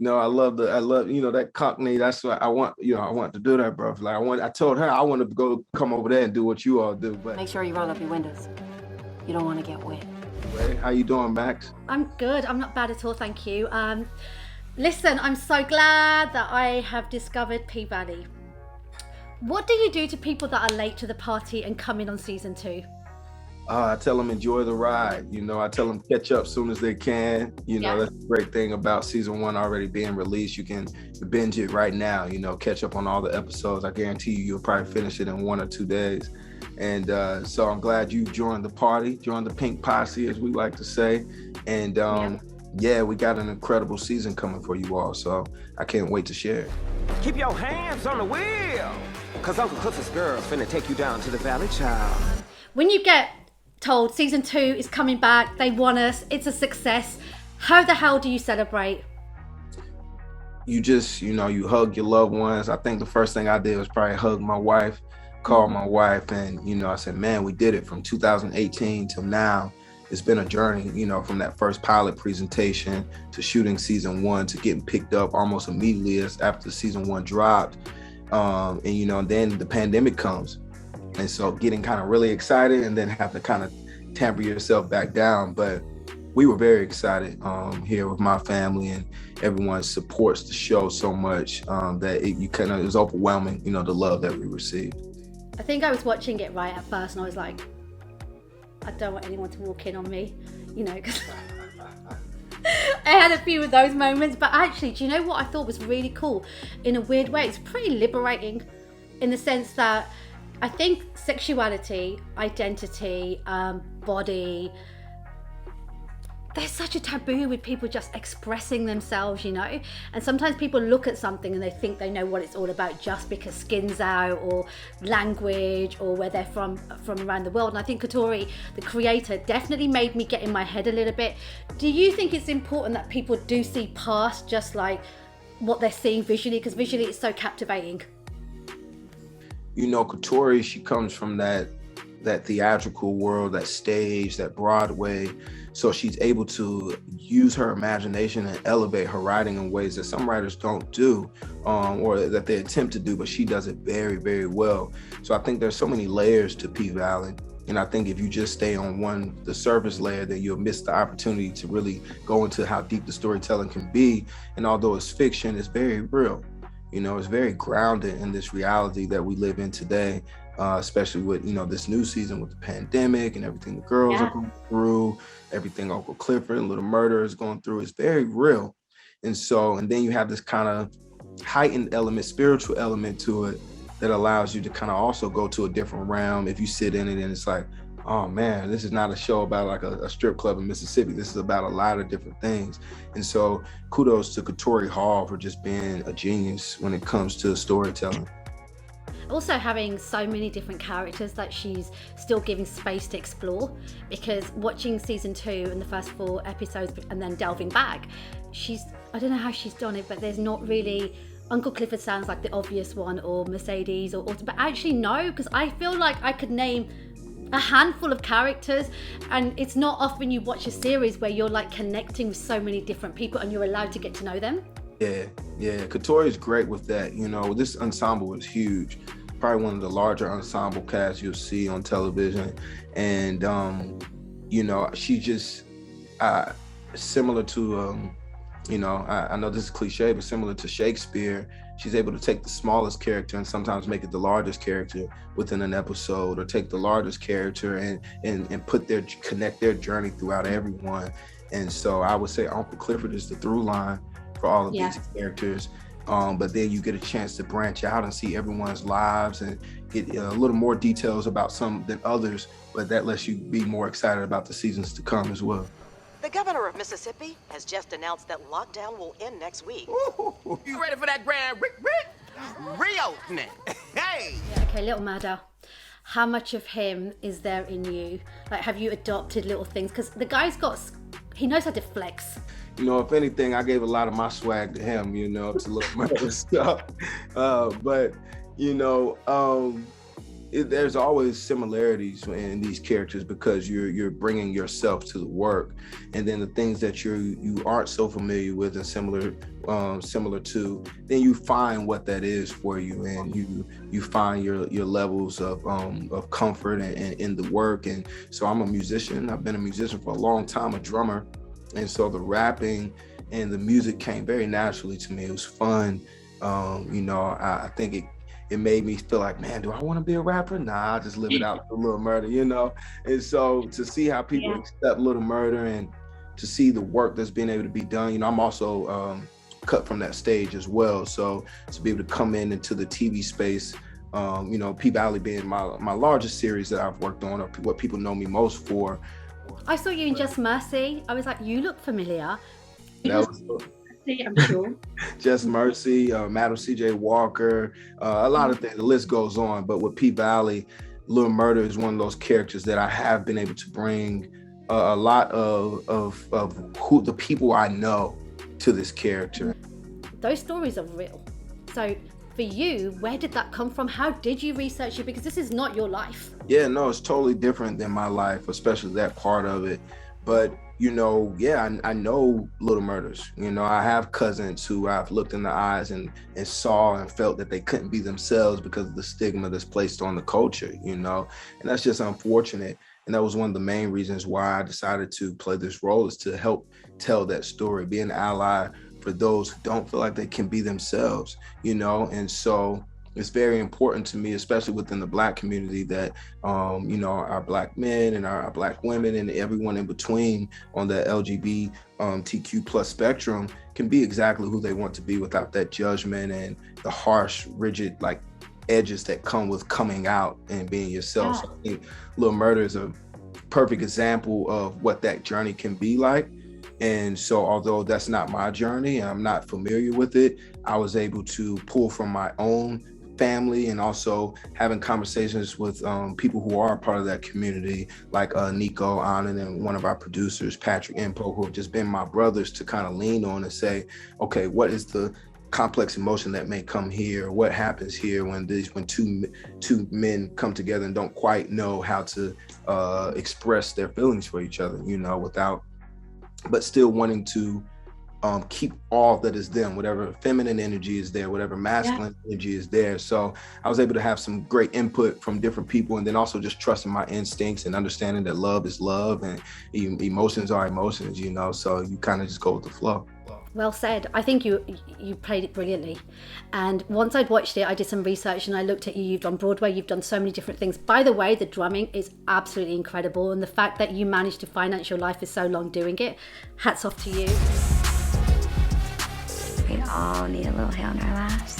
No, I love, that Cockney. That's what I want, I want to do that, bro. Like I told her I want to go come over there and do what you all do, but. Make sure you roll up your windows. You don't want to get wet. Hey, how you doing, Max? I'm good. I'm not bad at all, thank you. Listen, I'm so glad that I have discovered P-Valley. What do you do to people that are late to the party and come in on season 2? I tell them enjoy the ride. I tell them catch up soon as they can. That's the great thing about season 1 already being released. You can binge it right now, catch up on all the episodes. I guarantee you'll probably finish it in 1 or 2 days. And so I'm glad you joined the party, joined the Pynk posse, as we like to say. And we got an incredible season coming for you all. So I can't wait to share it. Keep your hands on the wheel, because Uncle Clifford's girl's finna take you down to the valley, child. When you get told season 2 is coming back, they want us, it's a success, how the hell do you celebrate? You just, you hug your loved ones. I think the first thing I did was probably hug my wife, call my wife, and, I said, man, we did it from 2018 till now. It's been a journey, from that first pilot presentation to shooting season 1 to getting picked up almost immediately after season 1 dropped. And then the pandemic comes. And so getting kind of really excited and then have to kind of tamper yourself back down. But we were very excited here with my family, and everyone supports the show so much that it was overwhelming, the love that we received. I think I was watching it right at first and I was like, I don't want anyone to walk in on me, because I had a few of those moments. But actually, do you know what I thought was really cool? In a weird way, it's pretty liberating in the sense that I think sexuality, identity, body, there's such a taboo with people just expressing themselves, and sometimes people look at something and they think they know what it's all about just because skin's out or language or where they're from around the world. And I think Katori, the creator, definitely made me get in my head a little bit. Do you think it's important that people do see past just like what they're seeing visually? Because visually it's so captivating. Katori, she comes from that theatrical world, that stage, that Broadway. So she's able to use her imagination and elevate her writing in ways that some writers don't do, or that they attempt to do, but she does it very, very well. So I think there's so many layers to P-Valley. And I think if you just stay on the surface layer, then you'll miss the opportunity to really go into how deep the storytelling can be. And although it's fiction, it's very real. It's very grounded in this reality that we live in today, especially with, this new season with the pandemic and everything the girls are going through, everything Uncle Clifford and Little Murda is going through. It's very real. And then you have this kind of heightened element, spiritual element to it that allows you to kind of also go to a different realm. If you sit in it and it's like, oh man, this is not a show about like a strip club in Mississippi. This is about a lot of different things. And so kudos to Katori Hall for just being a genius when it comes to storytelling. Also having so many different characters that she's still giving space to explore, because watching season 2 and the first 4 episodes and then delving back, I don't know how she's done it, but there's not really, Uncle Clifford sounds like the obvious one, or Mercedes, or but actually no, because I feel like I could name a handful of characters, and it's not often you watch a series where you're like connecting with so many different people and you're allowed to get to know them. Yeah, Katori is great with that. This ensemble is huge, probably one of the larger ensemble casts you'll see on television. And she just similar to I know this is cliche, but similar to Shakespeare, she's able to take the smallest character and sometimes make it the largest character within an episode, or take the largest character and connect their journey throughout everyone. And so I would say Uncle Clifford is the through line for all of these characters. But then you get a chance to branch out and see everyone's lives and get a little more details about some than others, but that lets you be more excited about the seasons to come as well. The governor of Mississippi has just announced that lockdown will end next week. Ooh, you ready for that grand reopening? Hey! Okay, Little Murda, how much of him is there in you? Like, have you adopted little things? Because the guy's he knows how to flex. If anything, I gave a lot of my swag to him, to Little Murda stuff. But there's always similarities in these characters because you're bringing yourself to the work, and then the things that you aren't so familiar with and similar to, then you find what that is for you, and you find your levels of comfort and in the work. And so I'm a musician. I've been a musician for a long time, a drummer, and so the rapping and the music came very naturally to me. It was fun. I think it made me feel like, man, do I want to be a rapper? Nah, I'll just live it out with Little Murda, And so to see how people accept Little Murda and to see the work that's being able to be done, I'm also cut from that stage as well. So to be able to come into the TV space, P-Valley being my largest series that I've worked on, or what people know me most for. I saw you in Just Mercy. I was like, you look familiar. That was I'm sure. Just Mercy, Madam C.J. Walker, a lot of things. The list goes on. But with P-Valley, Little Murda is one of those characters that I have been able to bring a lot of who the people I know to this character. Those stories are real. So for you, where did that come from? How did you research it? Because this is not your life. Yeah, no, it's totally different than my life, especially that part of it. But I know Little Murders. I have cousins who I've looked in the eyes and saw and felt that they couldn't be themselves because of the stigma that's placed on the culture, and that's just unfortunate. And that was one of the main reasons why I decided to play this role, is to help tell that story, be an ally for those who don't feel like they can be themselves, and so it's very important to me, especially within the Black community, that, our Black men and our Black women and everyone in between on the LGBTQ plus spectrum can be exactly who they want to be without that judgment and the harsh, rigid, edges that come with coming out and being yourself. So I think Little Murda is a perfect example of what that journey can be like. And so although that's not my journey and I'm not familiar with it, I was able to pull from my own family and also having conversations with people who are a part of that community, like Nico, Anand, and one of our producers, Patrick Impo, who have just been my brothers to kind of lean on and say, okay, what is the complex emotion that may come here? What happens here when two men come together and don't quite know how to express their feelings for each other, but still wanting to keep all that is them, whatever feminine energy is there, whatever masculine energy is there. So I was able to have some great input from different people, and then also just trusting my instincts and understanding that love is love and emotions are emotions, so you kind of just go with the flow. Well said. I think you played it brilliantly. And once I'd watched it, I did some research and I looked at you. You've done Broadway, you've done so many different things. By the way, the drumming is absolutely incredible. And the fact that you managed to finance your life for so long doing it, hats off to you. We all need a little hair on our lives.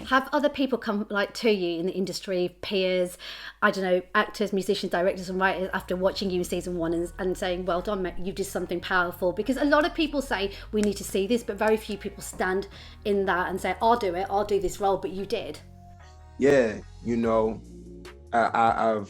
Have other people come to you in the industry, peers, I don't know, actors, musicians, directors and writers, after watching you in season 1 and saying, well done, mate, you did something powerful? Because a lot of people say we need to see this, but very few people stand in that and say, I'll do it, I'll do this role, but you did. Yeah, I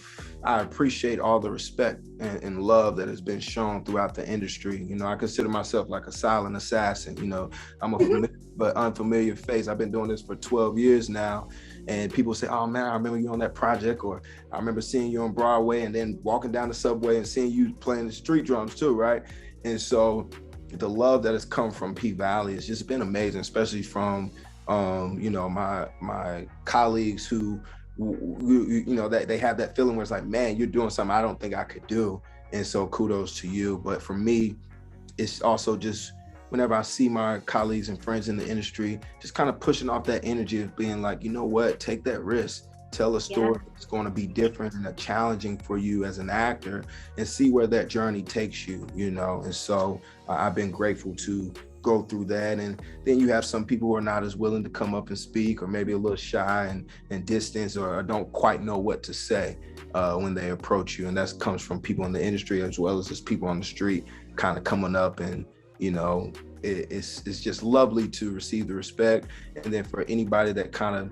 appreciate all the respect and love that has been shown throughout the industry. I consider myself like a silent assassin. I'm a familiar but unfamiliar face. I've been doing this for 12 years now, and people say, oh man, I remember you on that project, or I remember seeing you on Broadway, and then walking down the subway and seeing you playing the street drums too, right? And so the love that has come from P-Valley has just been amazing, especially from my colleagues who they have that feeling where it's like, man, you're doing something I don't think I could do. And so kudos to you. But for me, it's also just whenever I see my colleagues and friends in the industry, just kind of pushing off that energy of being like, you know what, take that risk, tell a story that's going to be different and challenging for you as an actor, and see where that journey takes you, And so I've been grateful to go through that. And then you have some people who are not as willing to come up and speak, or maybe a little shy and distance, or don't quite know what to say when they approach you. And that comes from people in the industry as well as just people on the street kind of coming up. And it's just lovely to receive the respect. And then for anybody that kind of,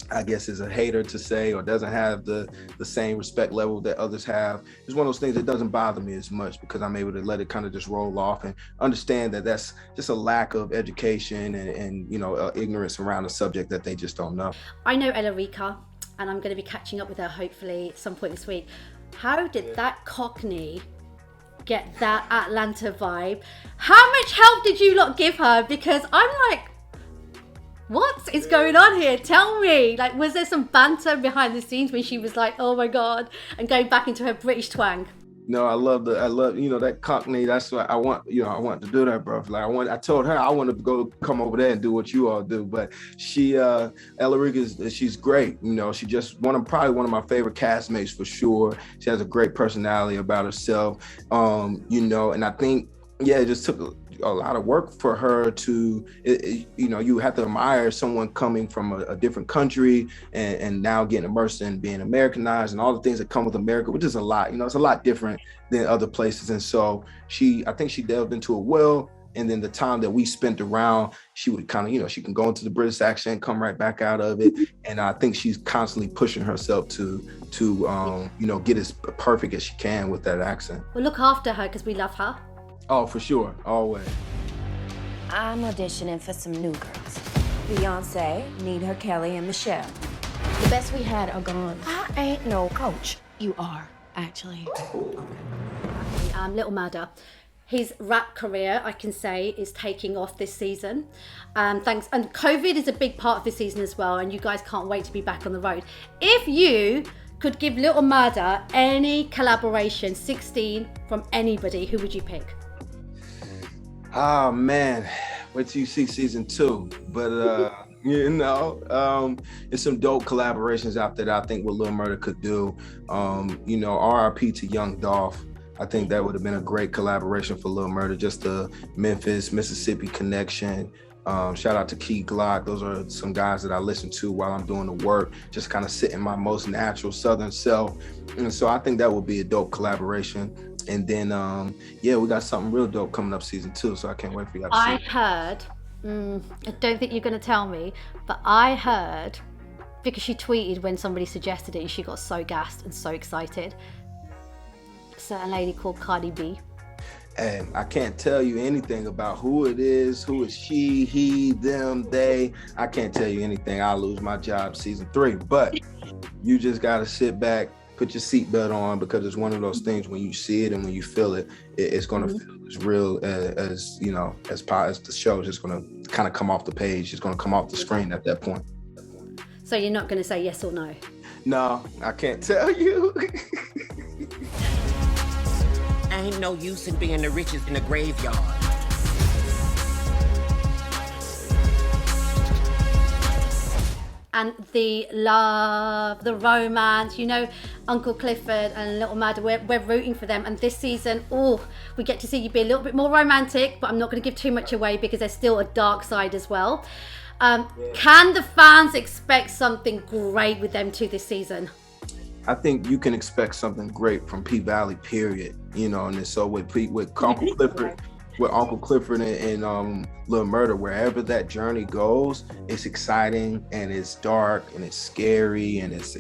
I guess, is a hater to say, or doesn't have the same respect level that others have, it's one of those things that doesn't bother me as much, because I'm able to let it kind of just roll off and understand that that's just a lack of education and ignorance around a subject that they just don't know. I know Ella Rica, and I'm going to be catching up with her hopefully at some point this week. How did that Cockney get that Atlanta vibe? How much help did you lot give her? Because I'm like, what is going on here? Tell me. Like, was there some banter behind the scenes when she was like, oh my God, and going back into her British twang? No, I love that Cockney. That's what I want. I want to do that, bro. Like I told her I want to come over there and do what you all do. But she, Ella Riga, she's great. She just probably one of my favorite castmates for sure. She has a great personality about herself. And I think, it just took a lot of work for her to, you have to admire someone coming from a different country and now getting immersed in being Americanized and all the things that come with America, which is a lot. It's a lot different than other places. And so I think she delved into it well. And then the time that we spent around, she would kind of, she can go into the British accent, come right back out of it. And I think she's constantly pushing herself to get as perfect as she can with that accent. Well, look after her because we love her. Oh, for sure. Always. I'm auditioning for some new girls. Beyonce, Need Her, Kelly, and Michelle. The best we had are gone. I ain't no coach. You are, actually. Little Murda. His rap career, I can say, is taking off this season. Thanks. And COVID is a big part of this season as well. And you guys can't wait to be back on the road. If you could give Little Murda any collaboration, 16 from anybody, who would you pick? Oh man, wait till you see season 2. But it's some dope collaborations out there that I think what Lil Murda could do. RIP to Young Dolph. I think that would have been a great collaboration for Lil Murda. Just the Memphis, Mississippi connection. Shout out to Key Glock. Those are some guys that I listen to while I'm doing the work, just kind of sit in my most natural Southern self. And so I think that would be a dope collaboration. And then, we got something real dope coming up season 2. So I can't wait for you to see I it. heard, I don't think you're going to tell me, but I heard, because she tweeted when somebody suggested it and she got so gassed and so excited, a certain lady called Cardi B. And I can't tell you anything about who it is, who is she, he, them, they. I can't tell you anything. I'll lose my job season 3. But you just got to sit back, put your seatbelt on, because it's one of those things when you see it and when you feel it, it's going to feel as real as the show is just going to kind of come off the page. It's going to come off the screen at that point. So you're not going to say yes or no? No, I can't tell you. Ain't no use in being the richest in the graveyard. And the love, the romance, Uncle Clifford and Little Murda, we're rooting for them. And this season, we get to see you be a little bit more romantic, but I'm not going to give too much away because there's still a dark side as well. Can the fans expect something great with them too this season? I think you can expect something great from P-Valley, period. And so with Uncle Clifford and Lil Murda, wherever that journey goes, it's exciting and it's dark and it's scary and it's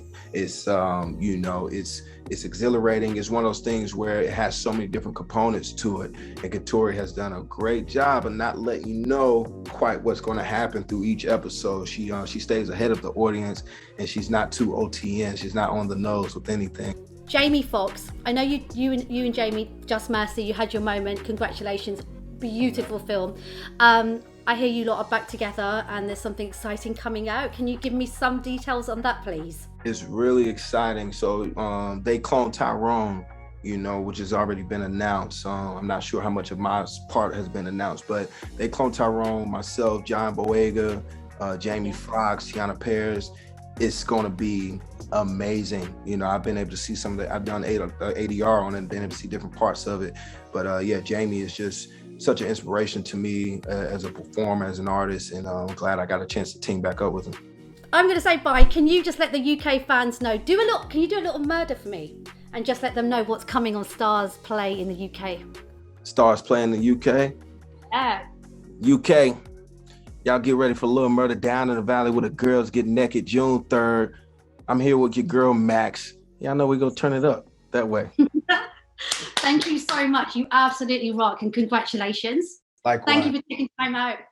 exhilarating. It's one of those things where it has so many different components to it. And Katori has done a great job of not letting you know quite what's going to happen through each episode. She stays ahead of the audience and she's not too OTN. She's not on the nose with anything. Jamie Foxx, I know you and Jamie, Just Mercy, you had your moment. Congratulations, beautiful film. I hear you lot are back together and there's something exciting coming out. Can you give me some details on that, please? It's really exciting. So they cloned Tyrone, which has already been announced. I'm not sure how much of my part has been announced, but they cloned Tyrone, myself, John Boyega, Jamie Foxx, Tiana Paris. It's going to be amazing. I've been able to see some of it. I've done ADR on it and been able to see different parts of it. But Jamie is just such an inspiration to me as a performer, as an artist, and I'm glad I got a chance to team back up with him. I'm going to say bye. Can you just let the UK fans know? Can you do a little Murda for me? And just let them know what's coming on STARZ Play in the UK. STARZ Play in the UK? Yeah. UK. Y'all get ready for Lil Murda Down in the Valley where the girls get naked June 3rd. I'm here with your girl, Max. Y'all know we're going to turn it up that way. Thank you so much. You absolutely rock and congratulations. Likewise. Thank you for taking time out.